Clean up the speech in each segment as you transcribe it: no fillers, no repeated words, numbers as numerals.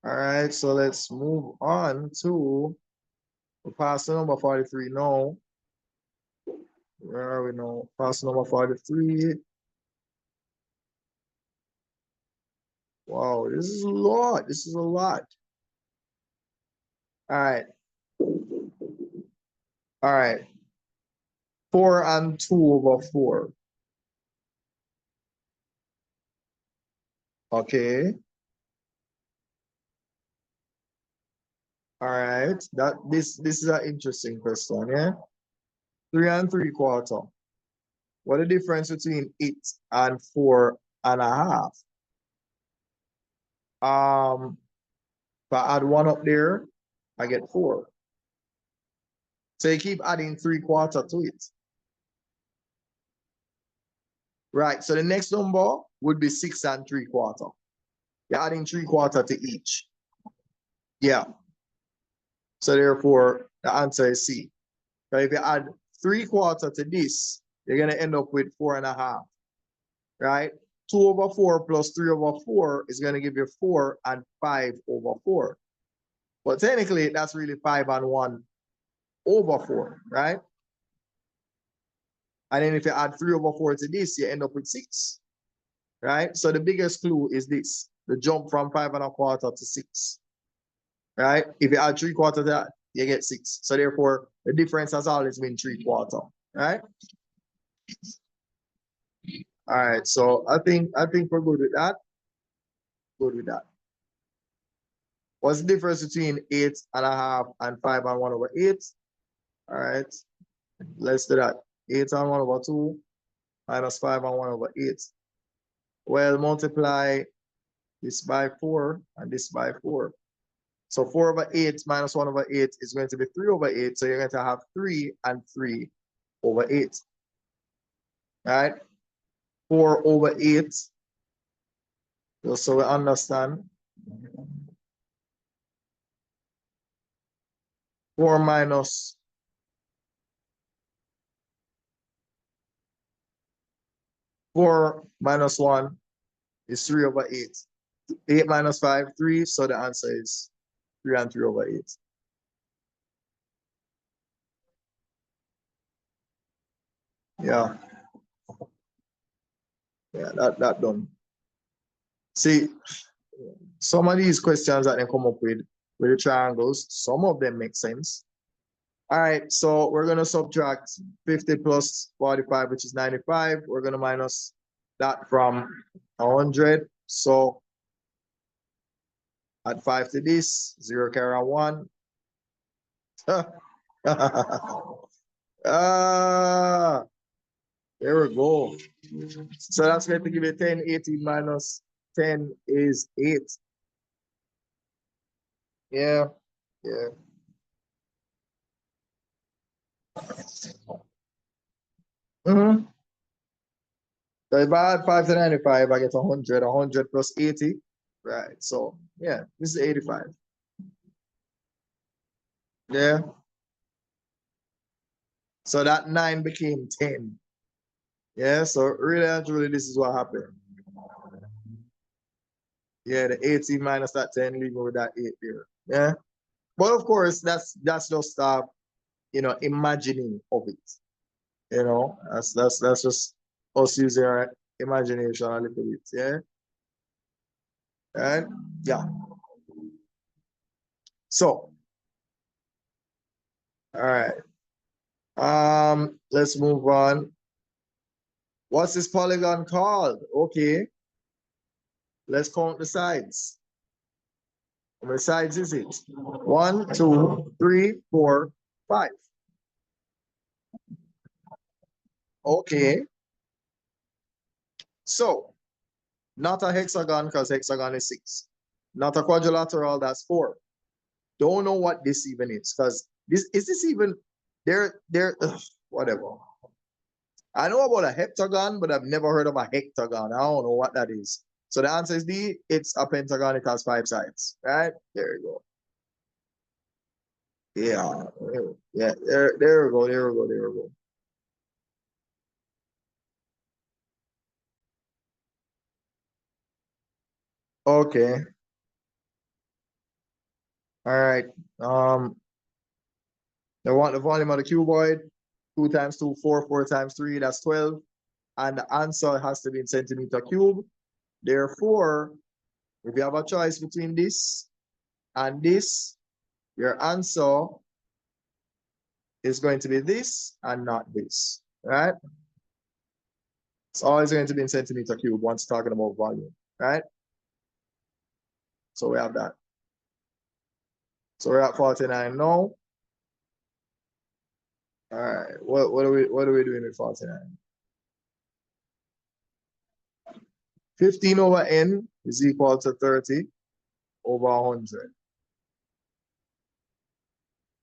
All right, so let's move on to, we're past number 43 now. Where are we now? Past number 43. Wow, this is a lot. This is a lot. All right. All right. 4 and 2 over 4. Okay. All right. This is an interesting question, yeah? 3 and 3/4. What the difference between it and 4.5? If I add 1 up there, I get 4. So you keep adding 3/4 to it. Right. So the next number would be 6 and 3/4. You're adding 3/4 to each. Yeah. So therefore, the answer is C. So if you add 3/4 to this, you're gonna end up with 4.5. Right? 2 over 4 plus 3 over 4 is gonna give you 4 and 5 over 4. But technically, that's really 5 and 1 over 4, right? And then if you add 3 over 4 to this, you end up with 6. Right? So the biggest clue is this, the jump from 5.25 to 6. Right? If you add 3/4 to that, you get 6. So therefore, the difference has always been 3/4. Right? All right. So I think we're good with that. Good with that. What's the difference between 8.5 and 5 and 1 over 8? All right. Let's do that. 8 and 1 over 2 minus 5 and 1 over 8. Well, multiply this by 4 and this by 4. So 4 over 8 minus 1 over 8 is going to be 3 over 8. So you're going to have 3 and 3 over 8. All right? 4 over 8. Just so we understand. 4 minus 4 minus 1 is 3 over 8. 8 minus 5, 3. So the answer is 3 and 3 over 8. Yeah. Yeah, that done. See, some of these questions that they come up with the triangles, some of them make sense. All right, so we're going to subtract 50 plus 45, which is 95. We're going to minus that from 100. So add 5 to this, 0 carry on 1. There we go. So that's going to give you 10. 18 minus 10 is 8. Yeah, yeah. Mm-hmm. So if I add 5 to 95, I get 100. 100 plus 80. Right. So yeah, this is 85. Yeah. So that 9 became 10. Yeah. So really and truly, this is what happened. Yeah, the 80 minus that 10, leaving with that 8 there. Yeah. But of course, that's just imagining of it. That's just us using our imagination a little bit. Yeah. And yeah. So all right. Let's move on. What's this polygon called? Okay. Let's count the sides. How many sides is it? 1, 2, 3, 4, 5. Okay. So, not a hexagon because hexagon is 6. Not a quadrilateral, that's 4. Don't know what this even is because this even whatever. I know about a heptagon, but I've never heard of a hectagon. I don't know what that is. So the answer is D. It's a pentagon. It has 5 sides. Right? There you go. Yeah. Yeah. There we go. There we go. There we go. Okay. All right. They want the volume of the cuboid. 2 times 2, 4. 4 times 3, that's 12. And the answer has to be in centimeter cube. Therefore, if you have a choice between this and this, your answer is going to be this and not this, right? It's always going to be in centimeter cube once talking about volume, right? So we have that. So we're at 49 now. All right, what are we doing with 49? 15 over n is equal to 30 over 100.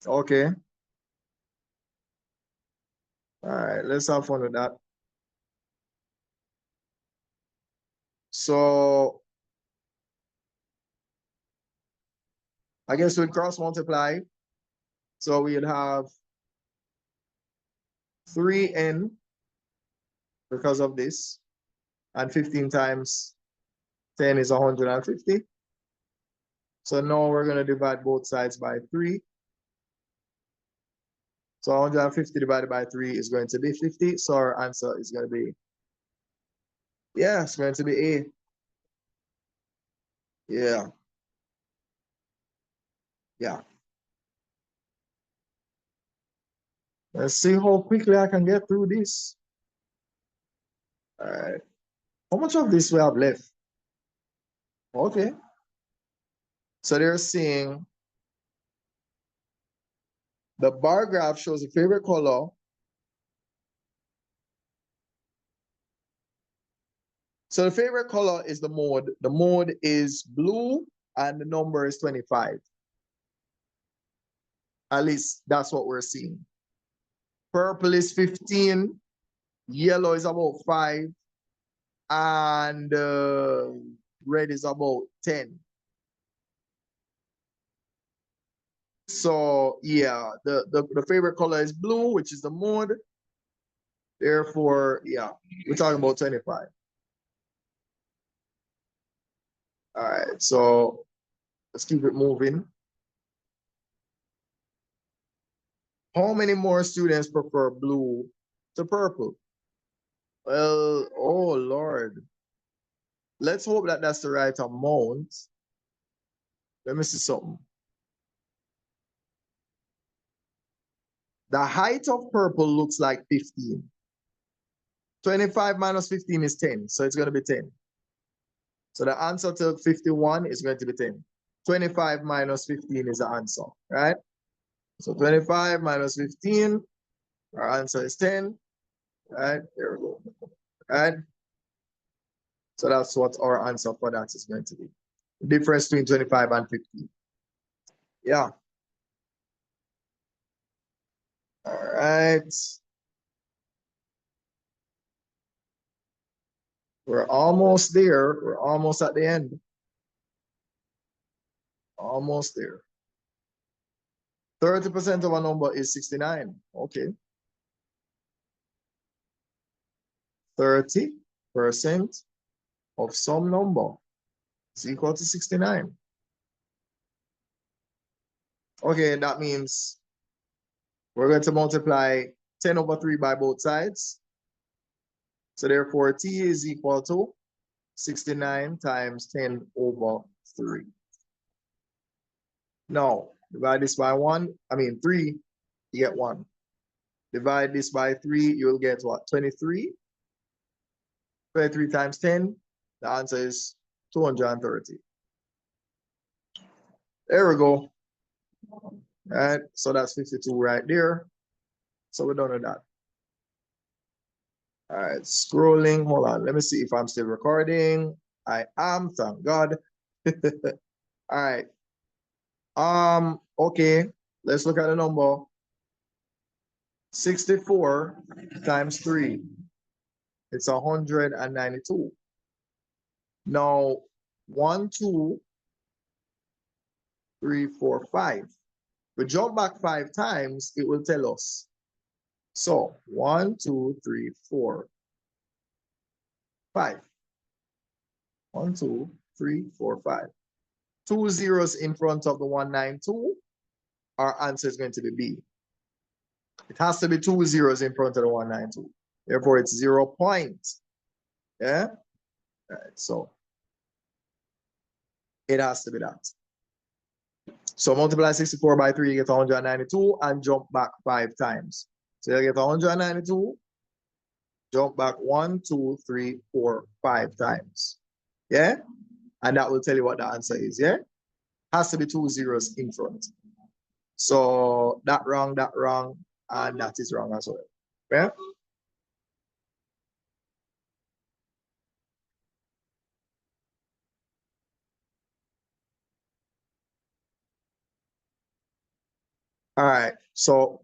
Okay. All right, let's have fun with that. So I guess we'd cross multiply. So we'd have 3n because of this. And 15 times 10 is 150. So now we're going to divide both sides by 3. So 150 divided by 3 is going to be 50. So our answer is going to be, yeah, it's going to be A. Yeah. Yeah. Let's see how quickly I can get through this. All right. How much of this we have left? Okay. So they're saying the bar graph shows the favorite color. So the favorite color is the mode. The mode is blue and the number is 25. At least that's what we're seeing. Purple is 15. Yellow is about 5. And red is about 10. So yeah, the favorite color is blue, which is the mode. Therefore, yeah, we're talking about 25. All right, so let's keep it moving. How many more students prefer blue to purple? Well, oh Lord. Let's hope that that's the right amount. Let me see something. The height of purple looks like 15. 25 minus 15 is 10, so it's going to be 10. So the answer to 51 is going to be 10. 25 minus 15 is the answer, right? So 25 minus 15, our answer is 10, right? There we go, right? So that's what our answer for that is going to be. The difference between 25 and 15. Yeah. All right. We're almost there. We're almost at the end. Almost there. 30% of a number is 69. Okay. 30% of some number is equal to 69. Okay, that means we're going to multiply 10 over 3 by both sides. So therefore, t is equal to 69 times 10 over 3. Now, divide this by 3, you get 1. Divide this by 3, you'll get what? 23? 23 times 10, the answer is 230. There we go. All right, so that's 52 right there. So we're done with that. All right, scrolling. Hold on. Let me see if I'm still recording. I am, thank God. All right. Okay. Let's look at the number. 64 times 3. It's 192. Now, 1, 2, 3, 4, 5. We jump back 5 times, it will tell us. So 1, 2, 3, 4, 5. 1, 2, 3, 4, 5. 2 zeros in front of the 192, our answer is going to be B. It has to be 2 zeros in front of the 192. Therefore, it's 0 point. Yeah? All right, so it has to be that. So multiply 64 by 3, you get 192 and jump back 5 times. So you get 192, jump back 1, 2, 3, 4, 5 times. Yeah? And that will tell you what the answer is. Yeah? Has to be 2 zeros in front. So that wrong, and that is wrong as well. Yeah? All right. So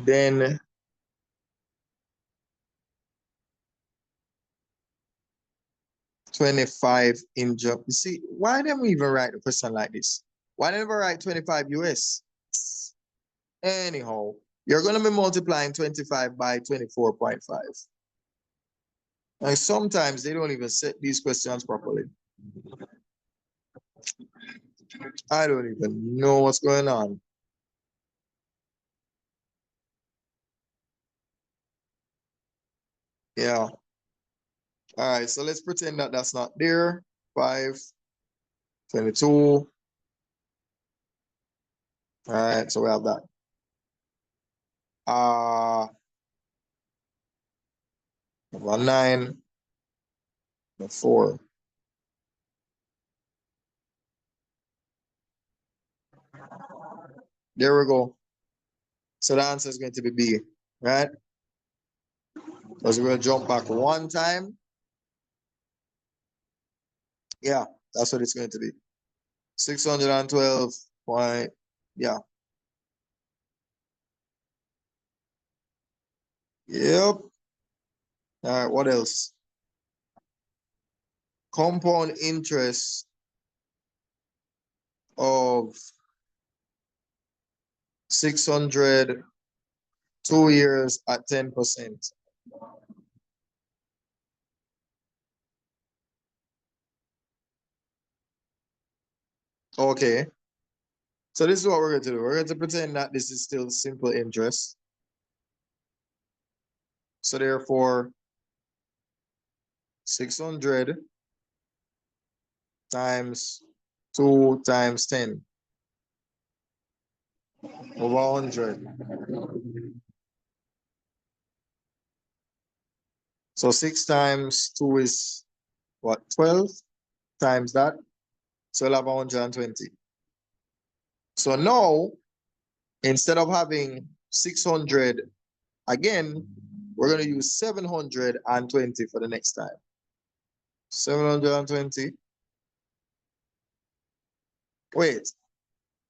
then 25 in jump. You see, why didn't we even write a question like this? Why never write 25 US? Anyhow, you're going to be multiplying 25 by 24.5. And sometimes they don't even set these questions properly. I don't even know what's going on. Yeah. All right, so let's pretend that that's not there. 5, 22. All right, so we have that. 9, 4. There we go. So the answer is going to be B, right? Because we're going to jump back 1 time. Yeah, that's what it's going to be. 612 point, yeah. Yep. All right, what else? Compound interest of 600 2 years at 10%. Okay. So this is what we're going to do. We're going to pretend that this is still simple interest. So therefore, 600 times 2 times 10 over 100. So 6 times 2 is what? 12 times that. So we'll have 120. So now, instead of having 600 again, we're going to use 720 for the next time. 720. Wait,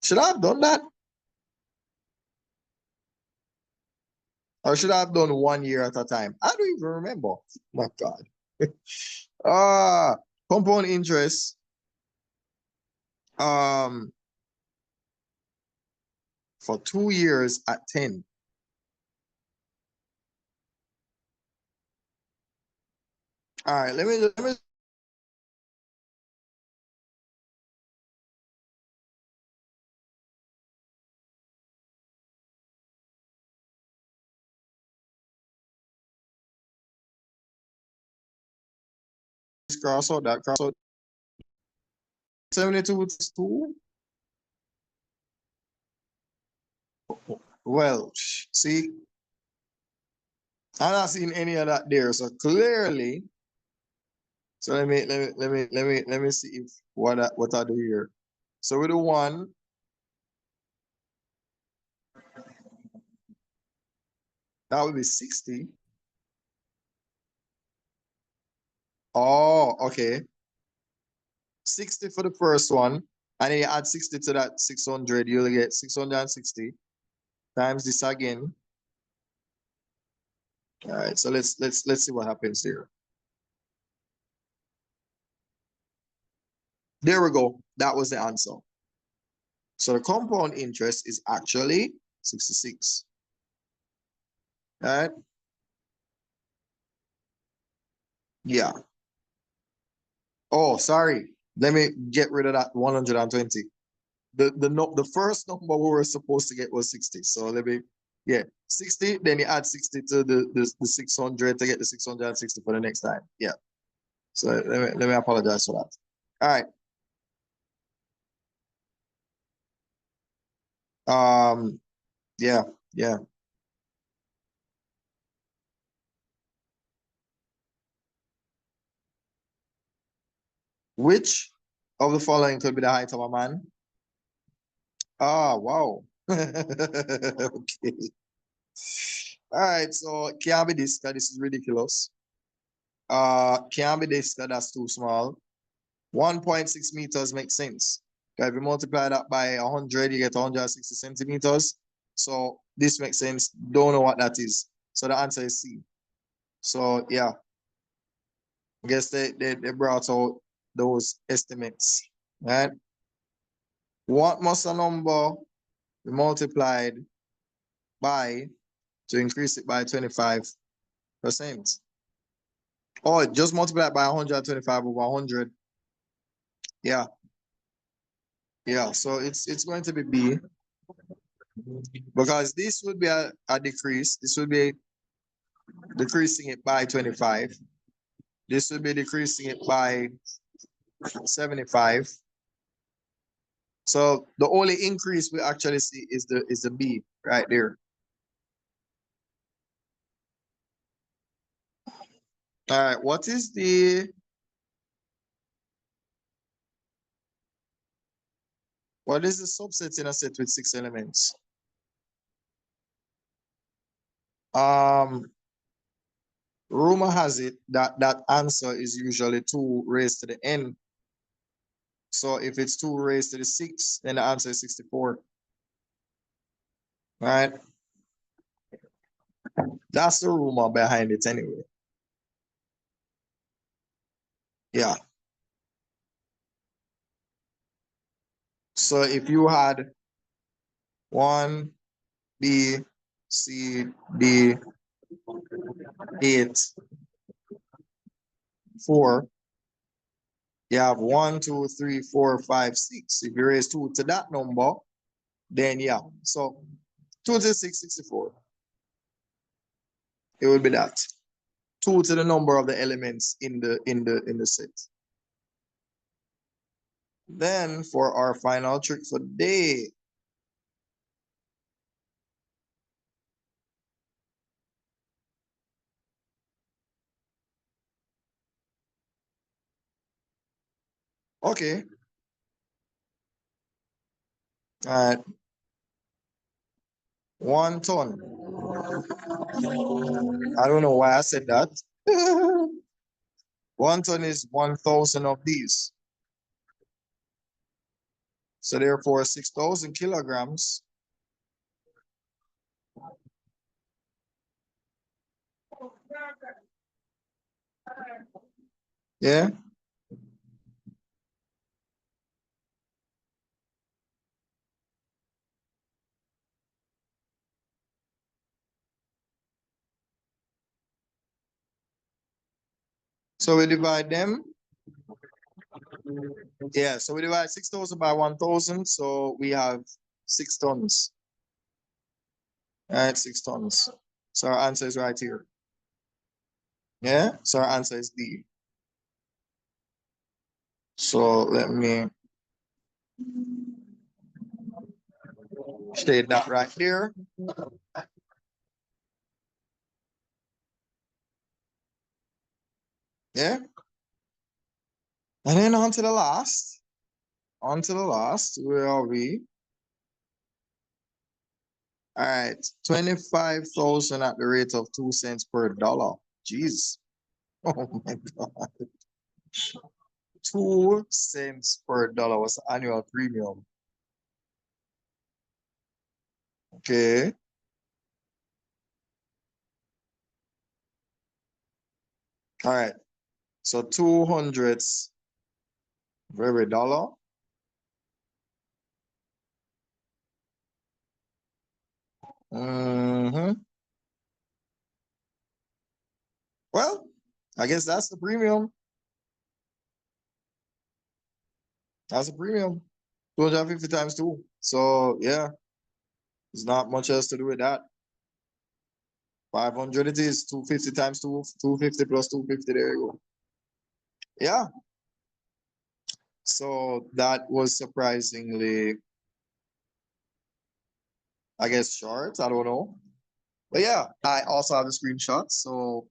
should I have done that? Or should I have done 1 year at a time? I don't even remember. My God. Compound interest. For 2 years at 10. All right, let me cross out that cross out. 72 is 2. Well, see, I'm not seeing any of that there. So clearly, so let me see if what I do here. So with the 1, that would be 60. Oh, okay. 60 for the first one, and then you add 60 to that 600, you'll get 660 times this again. All right, so let's see what happens here. There we go. That was the answer. So the compound interest is actually 66. All right? Yeah. Oh, sorry. Let me get rid of that 120. The first number we were supposed to get was 60. So let me, yeah, 60. Then you add 60 to the 600 to get the 660 for the next time. Yeah. So let me apologize for that. All right. Yeah, yeah. Which of the following could be the height of a man? Ah, wow. Okay. All right, so can't be this, because this is ridiculous. Can't be this, because that's too small. 1.6 meters makes sense. If you multiply that by 100, you get 160 centimeters. So this makes sense. Don't know what that is. So the answer is C. So yeah, I guess they brought out those estimates, right? What must a number be multiplied by to increase it by 25%? Oh, just multiply it by 125 over 100. Yeah, yeah. So it's going to be B, because this would be a decrease. This would be decreasing it by 25. This would be decreasing it by 75. So the only increase we actually see is the B right there. All right, what is the subset in a set with 6 elements? Um, rumor has it that that answer is usually 2 raised to the n. So if it's 2 raised to the 6, then the answer is 64. Right? That's the rumor behind it anyway. Yeah. So if you had 1, B, C, D, 8, 4, you have 1, 2, 3, 4, 5, 6. If you raise 2 to that number, then yeah. So 2 to the 6, 64. It would be that. 2 to the number of the elements in the set. Then for our final trick for the day. Okay. All right. 1 ton. I don't know why I said that. 1 ton is 1,000 of these. So therefore 6,000 kilograms. Yeah. So we divide them. Yeah. So we divide 6,000 by 1,000. So we have 6 tons. All right. 6 tons. So our answer is right here. Yeah. So our answer is D. So let me state that right there. Yeah. And then on to the last. On to the last. Where are we? All right. 25,000 at the rate of 2 cents per dollar. Jeez. Oh my God. 2 cents per dollar was the annual premium. Okay. All right. So 200s for every dollar. Well, I guess that's the premium. That's a premium. 250 times 2. So yeah, there's not much else to do with that. 500 it is. 250 times 2, 250 plus 250. There you go. Yeah. So that was surprisingly, I guess, short. I don't know. But yeah, I also have the screenshot. So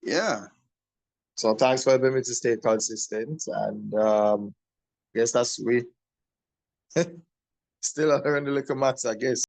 yeah. So thanks for helping me to stay consistent. And guess that's we still learning the little maths, I guess.